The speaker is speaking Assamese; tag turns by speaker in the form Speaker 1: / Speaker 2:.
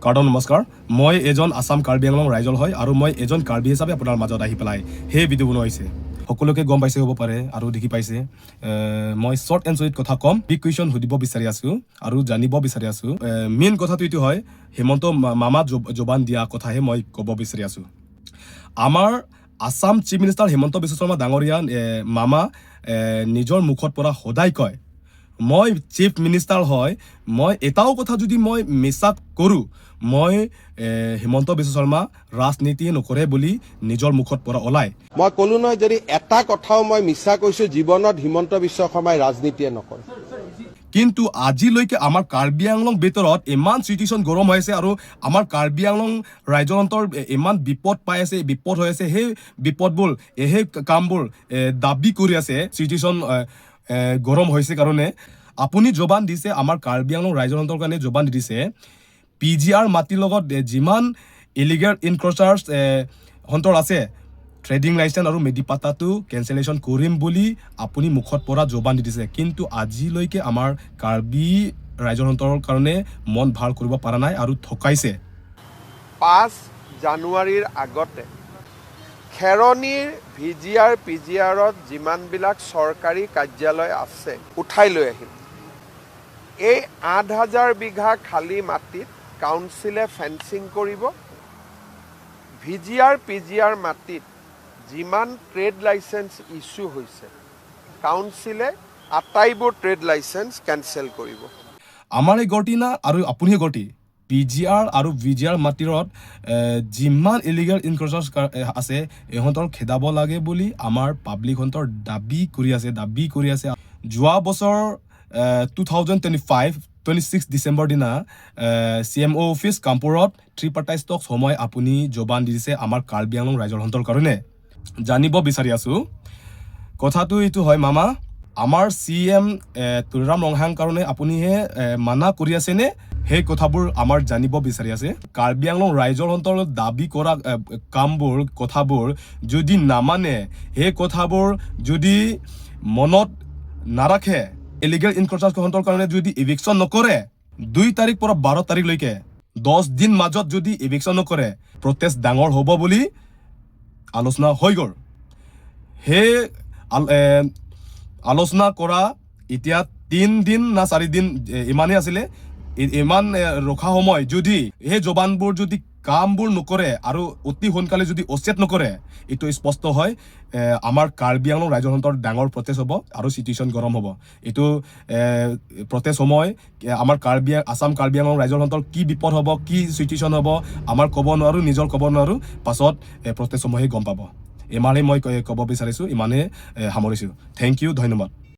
Speaker 1: কাৰ্ডন নমস্কাৰ মই এজন আসাম কাৰ্বি আংলং ৰাইজল হয় আৰু মই এজন কাৰ্বি হিচাপে আপোনাৰ মাজত আহি পেলাই সেই ভিডিঅ' বনোৱা হৈছে সকলোকে গম পাইছে হ'ব পাৰে আৰু দেখি পাইছে মই শ্বৰ্ট এণ্ড চুইট কথা কম বিগ কুৱেশ্যন সুধিব বিচাৰি আছোঁ আৰু জানিব বিচাৰি আছোঁ মেইন কথাটো এইটো হয় হেমন্ত মামা জবান দিয়া কথাহে মই ক'ব বিচাৰি আছোঁ আমাৰ আসাম চিফ মিনিষ্টাৰ হেমন্ত বিশ্ব শৰ্মা ডাঙৰীয়া মামা নিজৰ মুখত পৰা সদায় কয় মই চিফ মিনিষ্টাৰ হয় মই এটাও কথা যদি মই মিছা কৰোঁ মই হেমন্ত বিশ্ব শৰ্মা ৰাজনীতি নকৰে বুলি নিজৰ মুখত পৰা ওলায়
Speaker 2: মই ক'লো নহয় যদি এটা কথাও মই মিছা কৈছোঁ জীৱনত হিমন্ত বিশ্ব শৰ্মাই ৰাজনীতিয়ে নকৰে
Speaker 1: কিন্তু আজিলৈকে আমাৰ কাৰ্বি আংলং ভিতৰত ইমান চিটুৱেশ্যন গৰম হৈ আছে আৰু আমাৰ কাৰ্বি আংলং ৰাইজৰ ইমান বিপদ পাই আছে বিপদ হৈ আছে সেই বিপদবোৰ সেই কামবোৰ দাবী কৰি আছে চিটুৱেশ্যন গৰম হৈছে কাৰণে আপুনি জবান দিছে আমাৰ কাৰ্বি আংলং ৰাইজৰ কাৰণে জবান দিছে PGR মাটিৰ লগত যিমান ইলিগেল ইনক্ৰচাৰ্ছ হন্তৰ আছে ট্ৰেডিং লাইচেন্স আৰু মেডিপাটাটো কেঞ্চেলেশ্যন কৰিম বুলি আপুনি মুখত পৰা জবান দি দিছে কিন্তু আজিলৈকে আমাৰ কাৰ্বি ৰাইজৰ কাৰণে মন ভাল কৰিব পৰা নাই আৰু ঠকাইছে
Speaker 2: 5 জানুৱাৰীৰ আগতে খেৰণীৰ VGR PGRত যিমানবিলাক চৰকাৰী কাৰ্যালয় আছে উঠাই লৈ আহিল এই 8,000 বিঘা খালী মাটিত কাউন্সিলে ফেন্সিং কৰিব VGR PGR মাটিত যিমান ট্ৰেড লাইচেন্স ইস্যু হৈছে কাউন্সিলে আটাইবোৰ ট্ৰেড লাইচেন্স কেনচেল কৰিব
Speaker 1: আমাৰ এই গতি না আৰু আপুনি গতি PGR আৰু VGR মাটিৰত যিমান ইলিগেল ইনক্ৰচাৰ্ছ আছে ইহঁতৰ খেদাব লাগে বুলি আমাৰ পাব্লিক হন্তৰ দাবী কৰি আছে যোৱা বছৰ 26 ডিচেম্বৰ দিনা CMO অফিচ কামপুৰত ত্ৰিপাৰ্টাইজ টক্স সময় আপুনি জবান দি দিছে আমাৰ কাৰ্বি আংলং ৰাইজৰ হন্তৰ কাৰণে জানিব বিচাৰি আছোঁ কথাটো এইটো হয় মামা আমাৰ CM তুলৰাম ৰংহাং কাৰণে আপুনিহে মানা কৰি আছেনে সেই কথাবোৰ আমাৰ জানিব বিচাৰি আছে কাৰ্বি আংলং ৰাইজৰ হন্তৰ দাবী কৰা কামবোৰ কথাবোৰ যদি নামানে সেই কথাবোৰ যদি মনত নাৰাখে ইলিগেল ইনক্ৰচাৰ্ছ হন্তৰ কাৰণে যদি ইভিকশ্যন নকৰে 2 তাৰিখ পৰা 12 তাৰিখলৈকে 10 দিন মাজত যদি ইভিকশ্যন নকৰে প্ৰটেষ্ট ডাঙৰ হ'ব বুলি আলোচনা হৈ গ'ল সেই আলোচনা কৰা এতিয়া 3 দিন না 4 দিন ইমানেই আছিলে ইমান ৰখা সময় যদি সেই জবানবোৰ যদি কামবোৰ নকৰে আৰু অতি সোনকালে যদি অচেত নকৰে এইটো স্পষ্ট হয় আমাৰ কাৰ্বি আংলং ৰাইজৰ হন্তৰ ডাঙৰ প্ৰটেষ্ট হ'ব আৰু চিটুৱেশ্যন গৰম হ'ব এইটো প্ৰটেষ্ট সময় আমাৰ আসাম কাৰ্বি আংলং ৰাইজৰ হন্তৰ কি বিপদ হ'ব কি চিটুৱেশ্যন হ'ব আমাৰ ক'ব নোৱাৰোঁ নিজৰ ক'ব নোৱাৰোঁ পাছত প্ৰটেষ্ট সময়ে গম পাব ইমানেই মই ক'ব বিচাৰিছোঁ ইমানেই সামৰিছোঁ থেংক ইউ ধন্যবাদ